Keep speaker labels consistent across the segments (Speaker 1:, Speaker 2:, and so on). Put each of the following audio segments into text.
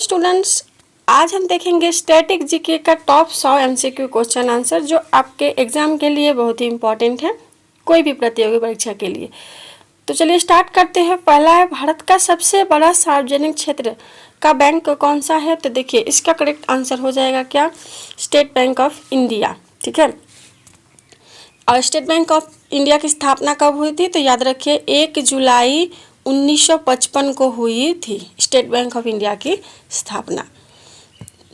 Speaker 1: Students, आज हम देखेंगे स्टैटिक जीके का टॉप 100 एमसीक्यू क्वेश्चन आंसर जो आपके एग्जाम के लिए बहुत ही इंपॉर्टेंट है, कोई भी प्रतियोगी परीक्षा के लिए। तो चलिए स्टार्ट करते हैं। पहला है, भारत का सबसे बड़ा सार्वजनिक क्षेत्र का बैंक कौन सा है? तो देखिए इसका करेक्ट आंसर हो जाएगा क्या? State bank of India. ठीक है, और स्टेट बैंक ऑफ इंडिया की स्थापना कब हुई थी? तो याद रखिए 1 जुलाई 1955 को हुई थी स्टेट बैंक ऑफ इंडिया की स्थापना।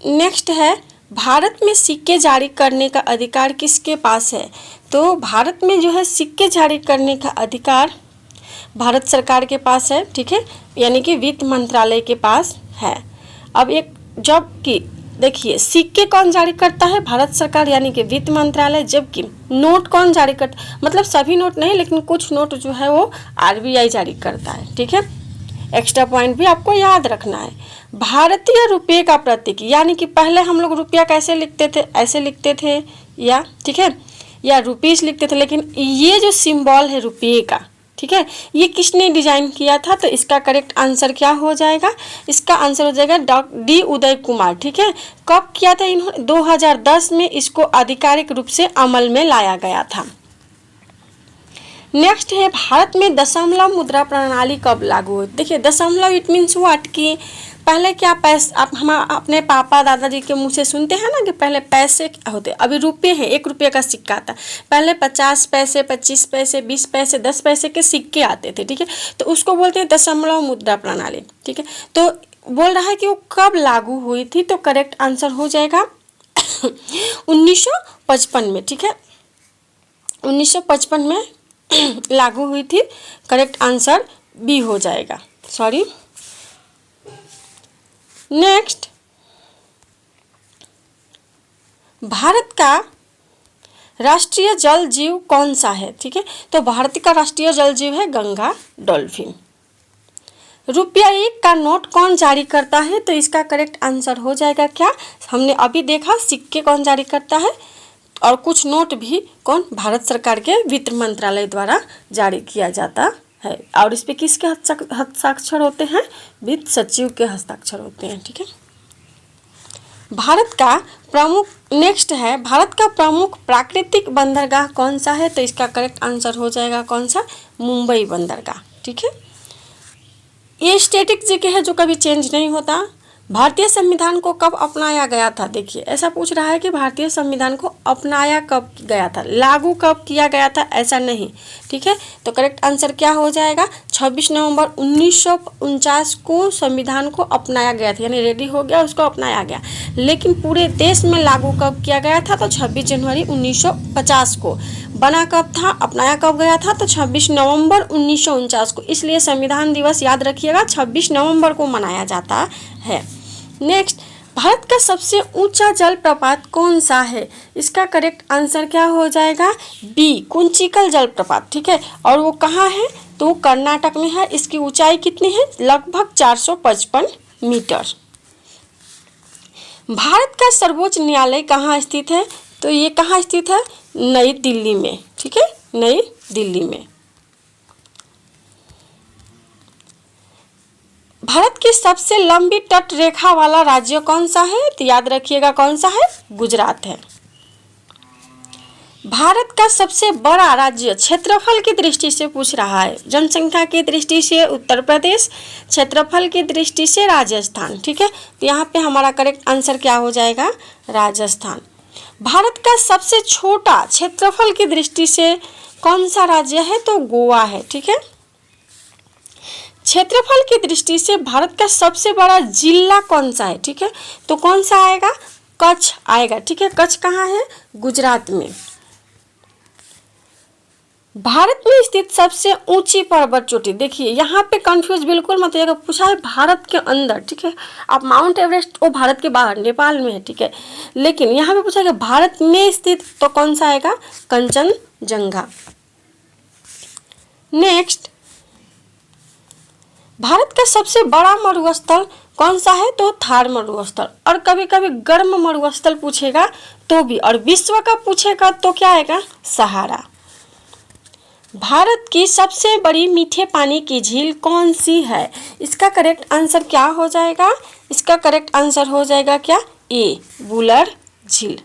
Speaker 1: नेक्स्ट है, भारत में सिक्के जारी करने का अधिकार किसके पास है? तो भारत में जो है सिक्के जारी करने का अधिकार भारत सरकार के पास है। ठीक है, यानी कि वित्त मंत्रालय के पास है। अब एक जबकि देखिए सिक्के कौन जारी करता है? भारत सरकार यानी कि वित्त मंत्रालय। जबकि नोट कौन जारी करता है? मतलब सभी नोट नहीं, लेकिन कुछ नोट जो है वो आरबीआई जारी करता है। ठीक है, एक्स्ट्रा पॉइंट भी आपको याद रखना है। भारतीय रुपये का प्रतीक, यानी कि पहले हम लोग रुपया कैसे लिखते थे? ऐसे लिखते थे, या ठीक है, या रुपीस लिखते थे, लेकिन ये जो सिंबल है रुपये का, ठीक है, ये किसने डिजाइन किया था? तो इसका करेक्ट आंसर क्या हो जाएगा? इसका आंसर हो जाएगा डी उदय कुमार। ठीक है, कब किया था इन्होंने? 2010 में इसको आधिकारिक रूप से अमल में लाया गया था। नेक्स्ट है, भारत में दशमलव मुद्रा प्रणाली कब लागू हुई? देखिए दशमलव इट मीन्स व्हाट कि पहले क्या पैसे, आप हम अपने पापा दादाजी के मुंह से सुनते हैं ना कि पहले पैसे होते, अभी रुपये हैं, 1 रुपये का सिक्का आता, पहले 50 पैसे 25 पैसे 20 पैसे 10 पैसे के सिक्के आते थे। ठीक है, तो उसको बोलते हैं दशमलव मुद्रा प्रणाली। ठीक है, तो बोल रहा है कि वो कब लागू हुई थी? तो करेक्ट आंसर हो जाएगा 1955 में। ठीक है, 1955 में लागू हुई थी। करेक्ट आंसर बी हो जाएगा, सॉरी। नेक्स्ट, भारत का राष्ट्रीय जल जीव कौन सा है? ठीक है, तो भारत का राष्ट्रीय जल जीव है गंगा डॉल्फिन। रुपया 1 का नोट कौन जारी करता है? तो इसका करेक्ट आंसर हो जाएगा क्या? हमने अभी देखा सिक्के कौन जारी करता है, और कुछ नोट भी कौन? भारत सरकार के वित्त मंत्रालय द्वारा जारी किया जाता है। और इस पे किसके हस्ताक्षर होते हैं? वित्त सचिव के हस्ताक्षर होते हैं। ठीक है, भारत का प्रमुख, नेक्स्ट है, भारत का प्रमुख प्राकृतिक बंदरगाह कौन सा है? तो इसका करेक्ट आंसर हो जाएगा कौन सा? मुंबई बंदरगाह। ठीक है, ये स्टैटिक जीके है जो कभी चेंज नहीं होता। भारतीय संविधान को कब अपनाया गया था? देखिए ऐसा पूछ रहा है कि भारतीय संविधान को अपनाया कब गया था, लागू कब किया गया था, ऐसा नहीं। ठीक है, तो करेक्ट आंसर क्या हो जाएगा? 26 नवंबर 1949 को संविधान को अपनाया गया था, यानी रेडी हो गया, उसको अपनाया गया। लेकिन पूरे देश में लागू कब किया गया था? तो 26 जनवरी 1950 को। बना कब था, अपनाया कब गया था? तो 26 नवंबर 1949 को। इसलिए संविधान दिवस याद रखिएगा 26 नवंबर को मनाया जाता है। नेक्स्ट, भारत का सबसे ऊंचा जलप्रपात कौन सा है? इसका करेक्ट आंसर क्या हो जाएगा? बी, कुंचिकल जलप्रपात। ठीक है, और वो कहाँ है? तो कर्नाटक में है। इसकी ऊंचाई कितनी है? लगभग 455 मीटर। भारत का सर्वोच्च न्यायालय कहाँ स्थित है? तो ये कहाँ स्थित है? नई दिल्ली में। ठीक है, नई दिल्ली में। भारत की सबसे लंबी तट रेखा वाला राज्य कौन सा है? तो याद रखिएगा कौन सा है? गुजरात है। भारत का सबसे बड़ा राज्य क्षेत्रफल की दृष्टि से पूछ रहा है, जनसंख्या की दृष्टि से उत्तर प्रदेश, क्षेत्रफल की दृष्टि से राजस्थान। ठीक है, तो यहाँ पे हमारा करेक्ट आंसर क्या हो जाएगा? राजस्थान। भारत का सबसे छोटा क्षेत्रफल की दृष्टि से कौन सा राज्य है? तो गोवा है। ठीक है, क्षेत्रफल की दृष्टि से भारत का सबसे बड़ा जिला कौन सा है? ठीक है, तो कौन सा आएगा? कच्छ आएगा। ठीक है, कच्छ कहाँ है? गुजरात में। भारत में स्थित सबसे ऊंची पर्वत चोटी, देखिए यहाँ पे कंफ्यूज बिल्कुल मत होइएगा, पूछा है भारत के अंदर। ठीक है, आप माउंट एवरेस्ट वो भारत के बाहर नेपाल में है। ठीक है, लेकिन यहाँ पे पूछा है भारत में स्थित, तो कौन सा आएगा? कंचनजंगा। नेक्स्ट, भारत का सबसे बड़ा मरुस्थल कौन सा है? तो थार मरुस्थल। और कभी कभी गर्म मरुस्थल पूछेगा तो भी, और विश्व का पूछेगा तो क्या आएगा? सहारा। भारत की सबसे बड़ी मीठे पानी की झील कौन सी है? इसका करेक्ट आंसर क्या हो जाएगा? इसका करेक्ट आंसर हो जाएगा क्या? ए, वुलर झील।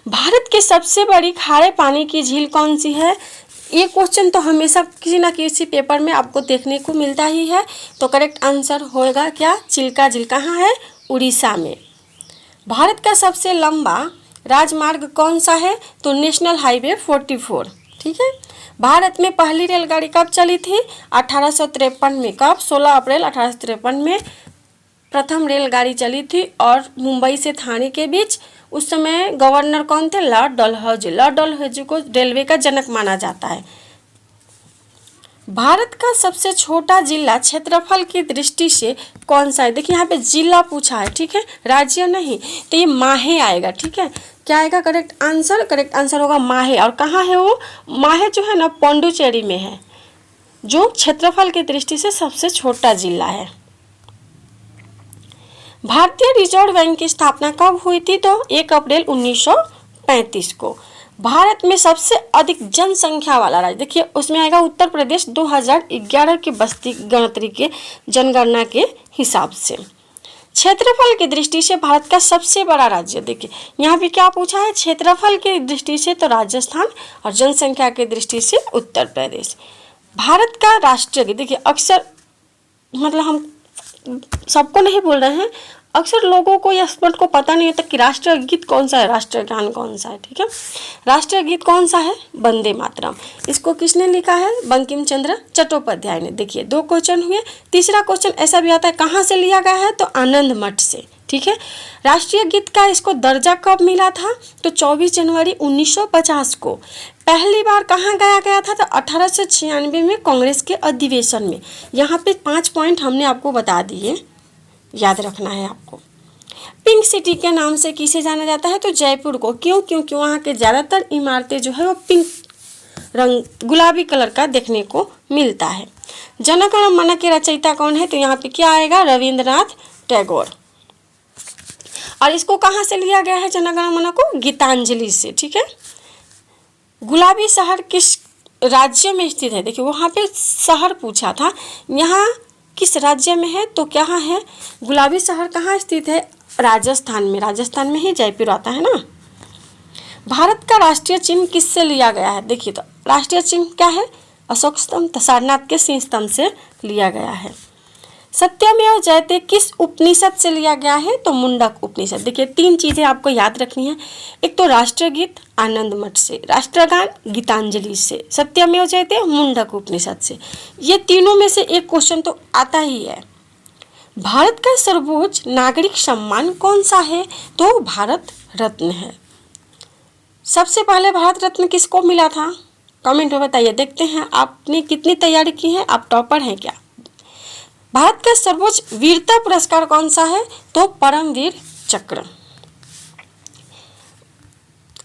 Speaker 1: भारत की सबसे बड़ी खारे पानी की झील कौन सी है? ये क्वेश्चन तो हमेशा किसी ना किसी पेपर में आपको देखने को मिलता ही है। तो करेक्ट आंसर होगा क्या? चिल्का झील। कहाँ है? उड़ीसा में। भारत का सबसे लंबा राजमार्ग कौन सा है? तो नेशनल हाईवे 44। ठीक है। भारत में पहली रेलगाड़ी कब चली थी? 1853 में। कब? 16 अप्रैल 1853 में प्रथम रेलगाड़ी चली थी और मुंबई से ठाणे के बीच। उस समय गवर्नर कौन थे? लॉर्ड डलहौजी। लॉर्ड डलहौजी को रेलवे का जनक माना जाता है। भारत का सबसे छोटा जिला क्षेत्रफल की दृष्टि से कौन सा है? देखिए यहाँ पे जिला पूछा है, ठीक है, राज्य नहीं। तो ये माहे आएगा, ठीक है। क्या आएगा करेक्ट आंसर? करेक्ट आंसर होगा माहे। और कहाँ है वो? माहे जो है ना पौंडुचेरी में है, जो क्षेत्रफल की दृष्टि से सबसे छोटा जिला है। भारतीय रिजर्व बैंक की स्थापना कब हुई थी? तो 1 अप्रैल 1935 को। भारत में सबसे अधिक जनसंख्या वाला राज्य, देखिए उसमें आएगा उत्तर प्रदेश 2011 की बस्ती गणतरी के जनगणना के हिसाब से। क्षेत्रफल की दृष्टि से भारत का सबसे बड़ा राज्य, देखिए यहाँ पे क्या पूछा है? क्षेत्रफल की दृष्टि से तो राजस्थान और जनसंख्या की दृष्टि से उत्तर प्रदेश। भारत का राष्ट्रीय गीत, देखिए अक्सर मतलब हम सबको नहीं बोल रहे हैं, अक्सर लोगों को या स्टूडेंट को पता नहीं होता कि राष्ट्रीय गीत कौन सा है, राष्ट्रीय गान कौन सा है। ठीक है, राष्ट्रीय गीत कौन सा है? वंदे मातरम। इसको किसने लिखा है? बंकिम चंद्र चट्टोपाध्याय ने। देखिए 2 क्वेश्चन हुए। तीसरा क्वेश्चन ऐसा भी आता है कहाँ से लिया गया है? तो आनंद मठ से। ठीक है, राष्ट्रीय गीत का इसको दर्जा कब मिला था? तो 24 जनवरी 1950 को। पहली बार कहाँ गाया गया था? तो 1896 में कांग्रेस के अधिवेशन में। यहाँ पे 5 पॉइंट हमने आपको बता दिए, याद रखना है आपको। पिंक सिटी के नाम से किसे जाना जाता है? तो जयपुर को। क्यों? क्योंकि वहाँ के ज़्यादातर इमारतें जो है वो पिंक रंग, गुलाबी कलर का देखने को मिलता है। जन गण मन के रचयिता कौन है? तो यहाँ पे क्या आएगा? रविंद्रनाथ टैगोर। और इसको कहाँ से लिया गया है जन गण मन को? गीतांजलि से। ठीक है, गुलाबी शहर किस राज्य में स्थित है? देखिए वहाँ पे शहर पूछा था, यहाँ किस राज्य में है? तो क्या है? गुलाबी शहर कहाँ स्थित है? राजस्थान में। राजस्थान में ही जयपुर आता है ना। भारत का राष्ट्रीय चिन्ह किससे लिया गया है? देखिए तो राष्ट्रीय चिन्ह क्या है? अशोक स्तंभ, सारनाथ के सिंह स्तंभ से लिया गया है। सत्यमेव जयते किस उपनिषद से लिया गया है? तो मुंडक उपनिषद। देखिए 3 चीजें आपको याद रखनी है। एक तो राष्ट्रीय गीत आनंद मठ से, राष्ट्रगान गीतांजलि से, सत्यमेव जयते मुंडक उपनिषद से। ये तीनों में से एक क्वेश्चन तो आता ही है। भारत का सर्वोच्च नागरिक सम्मान कौन सा है? तो भारत रत्न है। सबसे पहले भारत रत्न किसको मिला था? कमेंट में बताइए। देखते हैं आपने कितनी तैयारी की है, आप टॉपर हैं क्या? भारत का सर्वोच्च वीरता पुरस्कार कौन सा है? तो परमवीर चक्र।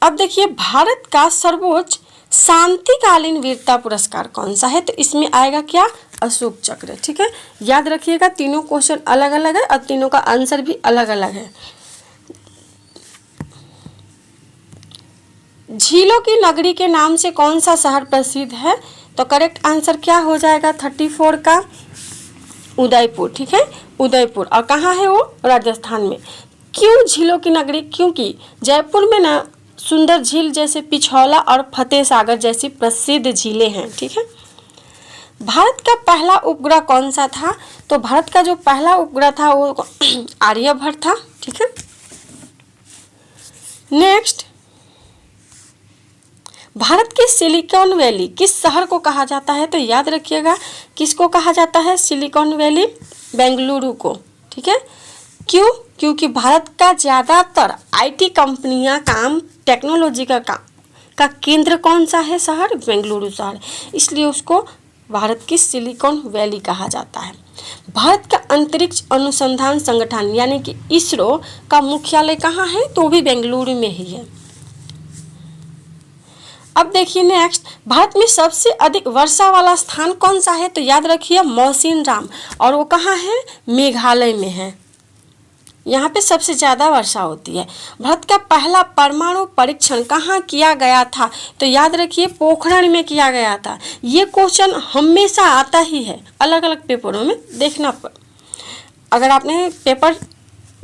Speaker 1: अब देखिए भारत का सर्वोच्च शांतिकालीन वीरता पुरस्कार कौन सा है? तो इसमें आएगा क्या? अशोक चक्र। ठीक है, याद रखिएगा तीनों क्वेश्चन अलग अलग है और तीनों का आंसर भी अलग अलग है। झीलों की नगरी के नाम से कौन सा शहर प्रसिद्ध है? तो करेक्ट आंसर क्या हो जाएगा 34 का? उदयपुर। ठीक है, उदयपुर। और कहाँ है वो? राजस्थान में। क्यों झीलों की नगरी? क्योंकि जयपुर में ना सुंदर झील जैसे पिछौला और फतेह सागर जैसी प्रसिद्ध झीलें हैं। ठीक है, भारत का पहला उपग्रह कौन सा था? तो भारत का जो पहला उपग्रह था वो आर्यभट्ट था। ठीक है, नेक्स्ट, भारत की सिलिकॉन वैली किस शहर को कहा जाता है? तो याद रखिएगा किसको कहा जाता है? सिलिकॉन वैली बेंगलुरु को। ठीक है, क्यों? क्योंकि भारत का ज़्यादातर आईटी कंपनियां काम, टेक्नोलॉजी का केंद्र कौन सा है? शहर बेंगलुरु शहर, इसलिए उसको भारत की सिलिकॉन वैली कहा जाता है। भारत का अंतरिक्ष अनुसंधान संगठन यानी कि इसरो का मुख्यालय कहाँ है? तो भी बेंगलुरु में ही है। अब देखिए नेक्स्ट, भारत में सबसे अधिक वर्षा वाला स्थान कौन सा है? तो याद रखिए मौसिनराम, और वो कहाँ है? मेघालय में है। यहाँ पे सबसे ज़्यादा वर्षा होती है। भारत का पहला परमाणु परीक्षण कहाँ किया गया था? तो याद रखिए पोखरण में किया गया था। ये क्वेश्चन हमेशा आता ही है, अलग अलग पेपरों में देखना अगर आपने पेपर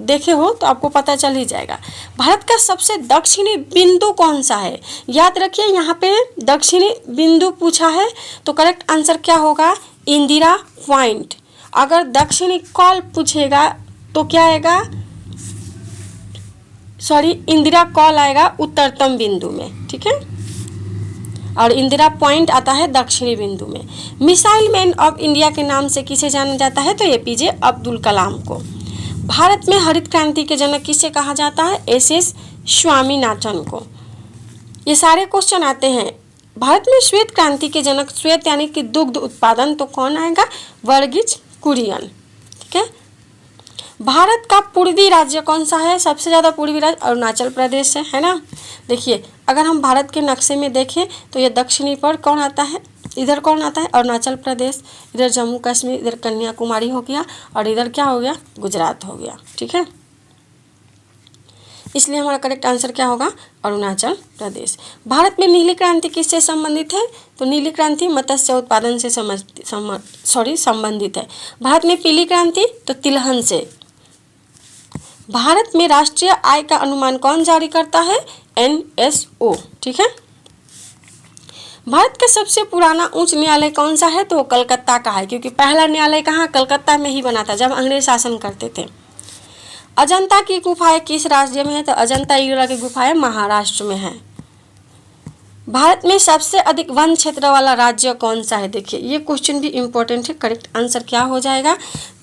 Speaker 1: देखे हो तो आपको पता चल ही जाएगा। भारत का सबसे दक्षिणी बिंदु कौन सा है? याद रखिए यहाँ पे दक्षिणी बिंदु पूछा है तो करेक्ट आंसर क्या होगा? इंदिरा पॉइंट। अगर दक्षिणी कॉल पूछेगा तो क्या आएगा? इंदिरा कॉल आएगा उत्तरतम बिंदु में, ठीक है। और इंदिरा पॉइंट आता है दक्षिणी बिंदु में। मिसाइल मैन ऑफ इंडिया के नाम से किसे जाना जाता है? तो एपीजे अब्दुल कलाम को। भारत में हरित क्रांति के जनक किसे कहा जाता है? एसएस स्वामीनाथन को। ये सारे क्वेश्चन आते हैं। भारत में श्वेत क्रांति के जनक, श्वेत यानी कि दुग्ध उत्पादन, तो कौन आएगा? वर्गीज कुरियन, ठीक है। भारत का पूर्वी राज्य कौन सा है? सबसे ज़्यादा पूर्वी राज्य अरुणाचल प्रदेश है ना। देखिए अगर हम भारत के नक्शे में देखें तो ये दक्षिणी पर कौन आता है? इधर कौन आता है? अरुणाचल प्रदेश, इधर जम्मू कश्मीर, इधर कन्याकुमारी हो गया और इधर क्या हो गया? गुजरात हो गया, ठीक है। इसलिए हमारा करेक्ट आंसर क्या होगा? अरुणाचल प्रदेश। भारत में नीली क्रांति किससे संबंधित है? तो नीली क्रांति मत्स्य उत्पादन से संबंधित है। भारत में पीली क्रांति तो तिलहन से। भारत में राष्ट्रीय आय का अनुमान कौन जारी करता है? NSO, ठीक है। भारत का सबसे पुराना उच्च न्यायालय कौन सा है? तो कलकत्ता का है, क्योंकि पहला न्यायालय कहाँ? कलकत्ता में ही बना था जब अंग्रेज शासन करते थे। अजंता की गुफाएं किस राज्य में है? तो अजंता एलोरा की गुफाएं महाराष्ट्र में है। भारत में सबसे अधिक वन क्षेत्र वाला राज्य कौन सा है? देखिए ये क्वेश्चन भी इम्पोर्टेंट है। करेक्ट आंसर क्या हो जाएगा?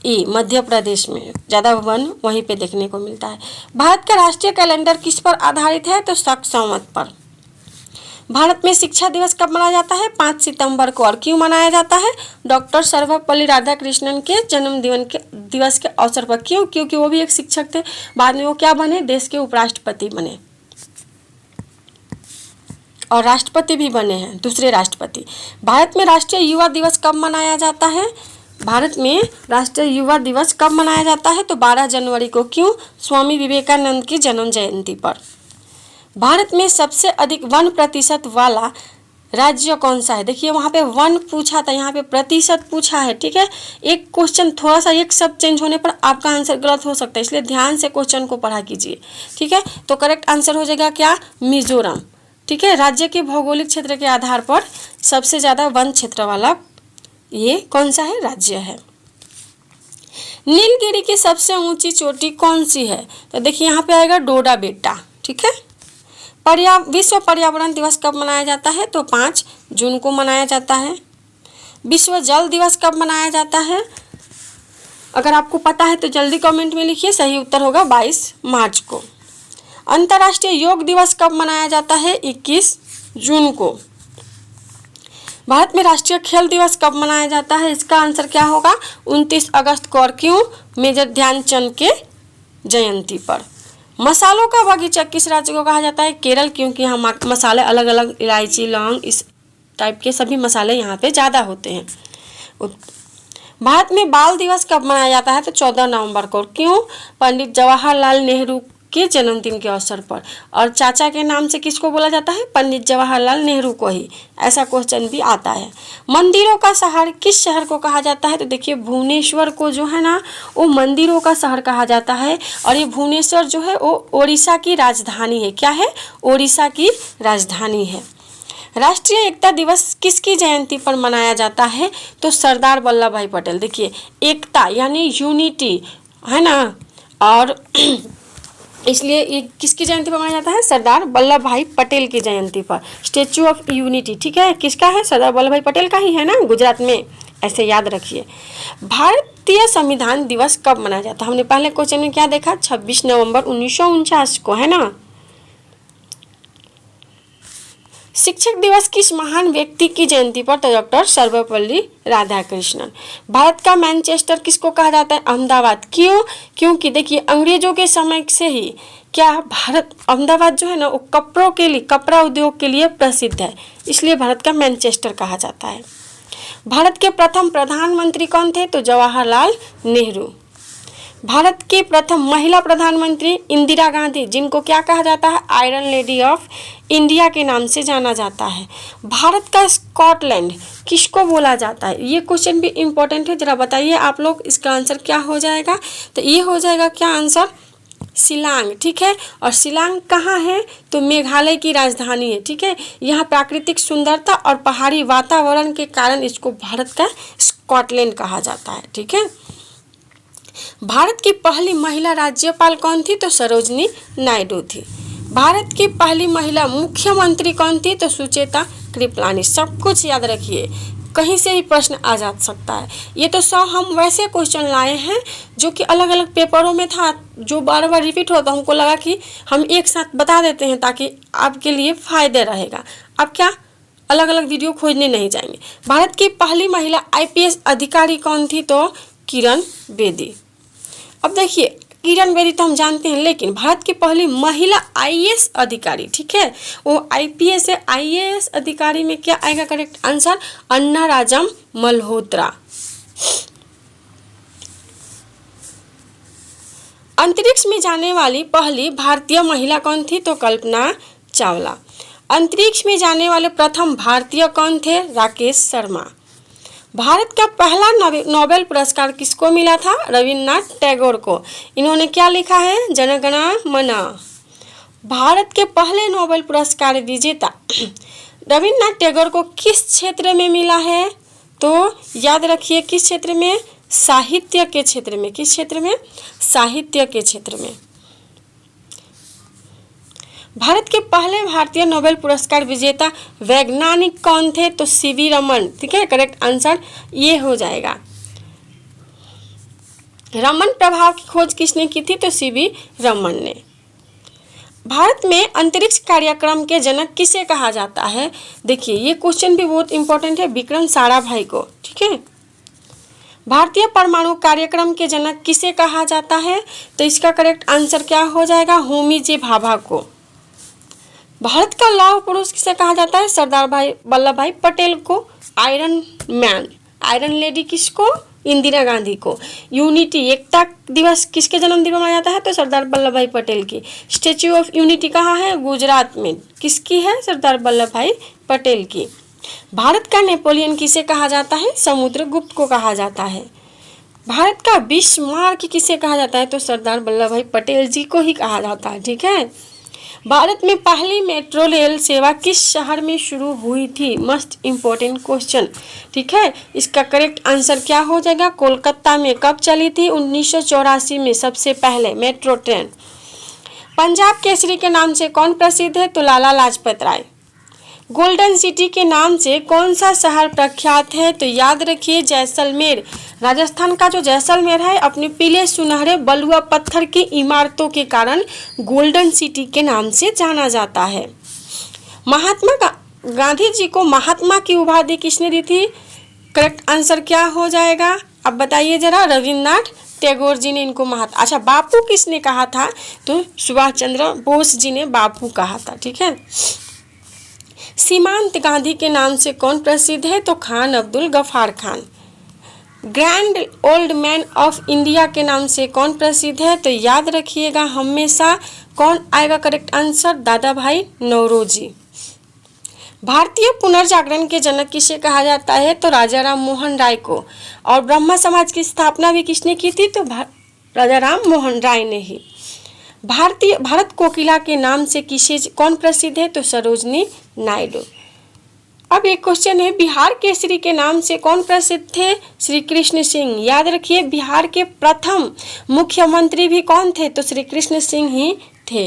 Speaker 1: ए, मध्य प्रदेश में ज़्यादा वन वहीं पे देखने को मिलता है। भारत का राष्ट्रीय कैलेंडर किस पर आधारित है? तो शक संवत पर। भारत में शिक्षा दिवस कब मनाया जाता है? 5 सितंबर को। और क्यों मनाया जाता है? डॉक्टर सर्वपल्ली राधाकृष्णन के जन्म दिवस के अवसर पर। क्यों? क्योंकि वो भी एक शिक्षक थे, बाद में वो क्या बने? देश के उपराष्ट्रपति बने और राष्ट्रपति भी बने हैं, दूसरे राष्ट्रपति। भारत में राष्ट्रीय युवा दिवस कब मनाया जाता है? भारत में राष्ट्रीय युवा दिवस कब मनाया जाता है? तो 12 जनवरी को। क्यों? स्वामी विवेकानंद की जन्म जयंती पर। भारत में सबसे अधिक वन प्रतिशत वाला राज्य कौन सा है? देखिए वहाँ पे वन पूछा था, यहाँ पे प्रतिशत पूछा है, ठीक है। एक क्वेश्चन थोड़ा सा एक शब्द चेंज होने पर आपका आंसर गलत हो सकता है, इसलिए ध्यान से क्वेश्चन को पढ़ा कीजिए, ठीक है। तो करेक्ट आंसर हो जाएगा क्या? मिजोरम, ठीक है। राज्य के भौगोलिक क्षेत्र के आधार पर सबसे ज़्यादा वन क्षेत्र वाला ये कौन सा है? राज्य है। नीलगिरी की सबसे ऊंची चोटी कौन सी है? तो देखिए यहाँ पे आएगा डोडा बेटा, ठीक है। विश्व पर्यावरण दिवस कब मनाया जाता है? तो 5 जून को मनाया जाता है। विश्व जल दिवस कब मनाया जाता है? अगर आपको पता है तो जल्दी कमेंट में लिखिए। सही उत्तर होगा 22 मार्च को। अंतर्राष्ट्रीय योग दिवस कब मनाया जाता है? 21 जून को। भारत में राष्ट्रीय खेल दिवस कब मनाया जाता है? इसका आंसर क्या होगा? 29 अगस्त को। और क्यों? मेजर ध्यानचंद के जयंती पर। मसालों का बगीचा किस राज्य को कहा जाता है? केरल, क्योंकि यहाँ मसाले अलग अलग, इलायची, लौंग, इस टाइप के सभी मसाले यहाँ पे ज़्यादा होते हैं। भारत में बाल दिवस कब मनाया जाता है? तो 14 नवंबर को। क्यों? पंडित जवाहरलाल नेहरू के जन्मदिन के अवसर पर। और चाचा के नाम से किसको बोला जाता है? पंडित जवाहरलाल नेहरू को ही। ऐसा क्वेश्चन भी आता है। मंदिरों का शहर किस शहर को कहा जाता है? तो देखिए भुवनेश्वर को जो है ना वो मंदिरों का शहर कहा जाता है। और ये भुवनेश्वर जो है वो ओडिशा की राजधानी है। क्या है? ओडिशा की राजधानी है। राष्ट्रीय एकता दिवस किसकी जयंती पर मनाया जाता है? तो सरदार वल्लभ भाई पटेल। देखिए एकता यानी यूनिटी है ना, और इसलिए ये किसकी जयंती पर मनाया जाता है? सरदार वल्लभ भाई पटेल की जयंती पर। स्टेचू ऑफ यूनिटी, ठीक है, किसका है? सरदार वल्लभ भाई पटेल का ही है ना, गुजरात में, ऐसे याद रखिए। भारतीय संविधान दिवस कब मनाया जाता है? हमने पहले क्वेश्चन में क्या देखा? 26 नवंबर 1949 को, है ना। शिक्षक दिवस किस महान व्यक्ति की जयंती पर? तो डॉक्टर सर्वपल्ली राधाकृष्णन। भारत का मैनचेस्टर किसको कहा जाता है? अहमदाबाद। क्यों? क्योंकि देखिए अंग्रेजों के समय से ही क्या भारत, अहमदाबाद जो है ना वो कपड़ों के लिए, कपड़ा उद्योग के लिए प्रसिद्ध है, इसलिए भारत का मैनचेस्टर कहा जाता है। भारत के प्रथम प्रधानमंत्री कौन थे? तो जवाहरलाल नेहरू। भारत की प्रथम महिला प्रधानमंत्री इंदिरा गांधी, जिनको क्या कहा जाता है, आयरन लेडी ऑफ इंडिया के नाम से जाना जाता है। भारत का स्कॉटलैंड किसको बोला जाता है? ये क्वेश्चन भी इम्पोर्टेंट है, जरा बताइए आप लोग, इसका आंसर क्या हो जाएगा? तो ये हो जाएगा क्या आंसर, शिलांग। ठीक है, और शिलांग कहाँ है? तो मेघालय की राजधानी है। ठीक है, यहाँ प्राकृतिक सुंदरता और पहाड़ी वातावरण के कारण इसको भारत का स्कॉटलैंड कहा जाता है। ठीक है, भारत की पहली महिला राज्यपाल कौन थी? तो सरोजनी नायडू थी। भारत की पहली महिला मुख्यमंत्री कौन थी? तो सुचेता कृपलानी। सब कुछ याद रखिए, कहीं से भी प्रश्न आ जा सकता है। ये तो 100 हम वैसे क्वेश्चन लाए हैं जो कि अलग अलग पेपरों में था, जो बार बार रिपीट होता, हमको लगा कि हम एक साथ बता देते हैं ताकि आपके लिए फायदे रहेगा। अब क्या अलग अलग वीडियो खोजने नहीं जाएंगे। भारत की पहली महिला IPS अधिकारी कौन थी? तो किरण बेदी। अब देखिए, किरण बेदी तो हम जानते हैं, लेकिन भारत की पहली महिला IAS अधिकारी, ठीक है, वो IPS है। IAS अधिकारी में क्या आएगा करेक्ट आंसर? अन्ना राजम मल्होत्रा। अंतरिक्ष में जाने वाली पहली भारतीय महिला कौन थी? तो कल्पना चावला। अंतरिक्ष में जाने वाले प्रथम भारतीय कौन थे? राकेश शर्मा। भारत का पहला नोबेल पुरस्कार किसको मिला था? रविन्द्रनाथ टैगोर को। इन्होंने क्या लिखा है? जनगण मन। भारत के पहले नोबेल पुरस्कार विजेता रविन्द्रनाथ टैगोर को किस क्षेत्र में मिला है? तो याद रखिए, किस क्षेत्र में? साहित्य के क्षेत्र में। किस क्षेत्र में? साहित्य के क्षेत्र में। भारत के पहले भारतीय नोबेल पुरस्कार विजेता वैज्ञानिक कौन थे? तो CV रमन। ठीक है, करेक्ट आंसर ये हो जाएगा। रमन प्रभाव की खोज किसने की थी? तो CV रमन ने। भारत में अंतरिक्ष कार्यक्रम के जनक किसे कहा जाता है? देखिए, ये क्वेश्चन भी बहुत इंपॉर्टेंट है, विक्रम साराभाई को। ठीक है, भारतीय परमाणु कार्यक्रम के जनक किसे कहा जाता है? तो इसका करेक्ट आंसर क्या हो जाएगा? होमी जे भाभा को। भारत का लौह पुरुष किसे कहा जाता है? सरदार वल्लभ भाई पटेल को। आयरन मैन, आयरन लेडी किसको? इंदिरा गांधी को। यूनिटी, एकता दिवस किसके जन्मदिन मनाया जाता है? तो सरदार वल्लभ भाई पटेल की। स्टेच्यू ऑफ यूनिटी कहाँ है? गुजरात में। किसकी है? सरदार वल्लभ भाई पटेल की। भारत का नेपोलियन किसे कहा जाता है? समुद्रगुप्त को कहा जाता है। भारत का बिस्मार्क किसे कहा जाता है? तो सरदार वल्लभ भाई पटेल जी को ही कहा जाता है। ठीक है, भारत में पहली मेट्रो रेल सेवा किस शहर में शुरू हुई थी? Must important question. ठीक है, इसका करेक्ट आंसर क्या हो जाएगा? कोलकाता में। कब चली थी? 1984 में सबसे पहले मेट्रो ट्रेन। पंजाब केसरी के नाम से कौन प्रसिद्ध है? तो लाला लाजपत राय। गोल्डन सिटी के नाम से कौन सा शहर प्रख्यात है? तो याद रखिए, जैसलमेर। राजस्थान का जो जैसलमेर है, अपने पीले सुनहरे बलुआ पत्थर की इमारतों के कारण गोल्डन सिटी के नाम से जाना जाता है। महात्मा गांधी जी को महात्मा की उपाधि किसने दी थी? करेक्ट आंसर क्या हो जाएगा? अब बताइए जरा। रविन्द्रनाथ टैगोर जी ने इनको अच्छा, बापू किसने कहा था? तो सुभाष चंद्र बोस जी ने बापू कहा था। ठीक है, सीमांत गांधी के नाम से कौन प्रसिद्ध है? तो Khan Abdul Ghaffar Khan. Grand old man of India के नाम से कौन प्रसिद्ध है? तो याद रखिएगा हमेशा, कौन आएगा करेक्ट आंसर? दादा भाई नौरोजी। भारतीय पुनर्जागरण के जनक किसे कहा जाता है? तो राजा राम मोहन राय को। और ब्रह्म समाज की स्थापना भी किसने की थी? तो राजा राम मोहन राय ने ही। भारत कोकिला के नाम से किसे कौन प्रसिद्ध है? तो सरोजनी नायडू। अब एक क्वेश्चन है, बिहार केसरी के नाम से कौन प्रसिद्ध थे? श्री कृष्ण सिंह। याद रखिए, बिहार के प्रथम मुख्यमंत्री भी कौन थे? तो श्री कृष्ण सिंह ही थे।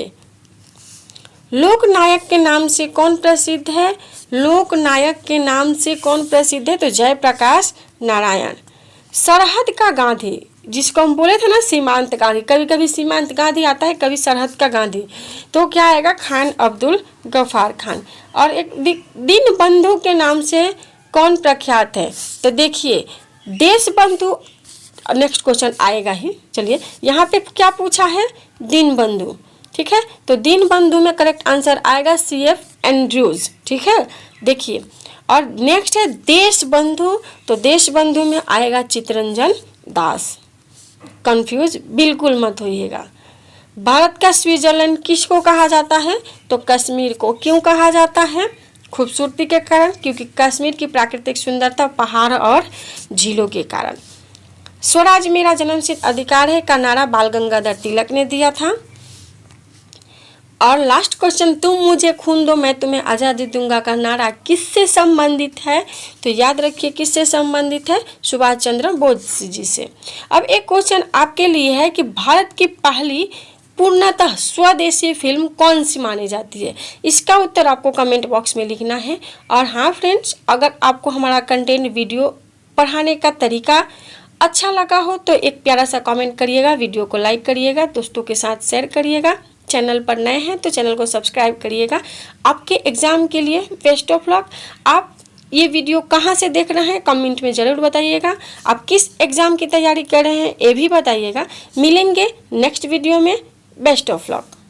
Speaker 1: लोकनायक के नाम से कौन प्रसिद्ध है? लोकनायक के नाम से कौन प्रसिद्ध है? तो जयप्रकाश नारायण। सरहद का गांधी, जिसको हम बोले थे ना सीमांत गांधी, कभी कभी सीमांत गांधी आता है, कभी सरहद का गांधी, तो क्या आएगा? खान अब्दुल गफ्फार खान। और एक दीन बंधु के नाम से कौन प्रख्यात है? तो देखिए, देश बंधु नेक्स्ट क्वेश्चन आएगा ही। चलिए, यहाँ पे क्या पूछा है? दीन बंधु। ठीक है, तो दीन बंधु में करेक्ट आंसर आएगा CF एंड्रयूज। ठीक है, देखिए, और नेक्स्ट है देश बंधु, तो देश बंधु में आएगा चित्तरंजन दास। कंफ्यूज बिल्कुल मत होइएगा। भारत का स्विट्जरलैंड किसको कहा जाता है? तो कश्मीर को। क्यों कहा जाता है? खूबसूरती के कारण, क्योंकि कश्मीर की प्राकृतिक सुंदरता पहाड़ और झीलों के कारण। स्वराज मेरा जन्मसिद्ध अधिकार है का नारा बाल गंगाधर तिलक ने दिया था। और लास्ट क्वेश्चन, तुम मुझे खून दो मैं तुम्हें आज़ादी दूंगा का नारा किससे संबंधित है? तो याद रखिए किससे संबंधित है? सुभाष चंद्र बोस जी से। अब एक क्वेश्चन आपके लिए है कि भारत की पहली पूर्णतः स्वदेशी फिल्म कौन सी मानी जाती है? इसका उत्तर आपको कमेंट बॉक्स में लिखना है। और हाँ फ्रेंड्स, अगर आपको हमारा कंटेंट वीडियो पढ़ाने का तरीका अच्छा लगा हो तो एक प्यारा सा कमेंट करिएगा, वीडियो को लाइक करिएगा, दोस्तों के साथ शेयर करिएगा। चैनल पर नए हैं तो चैनल को सब्सक्राइब करिएगा। आपके एग्ज़ाम के लिए बेस्ट ऑफ लक। आप ये वीडियो कहाँ से देख रहे हैं कमेंट में ज़रूर बताइएगा। आप किस एग्ज़ाम की तैयारी कर रहे हैं ये भी बताइएगा। मिलेंगे नेक्स्ट वीडियो में। Best of luck.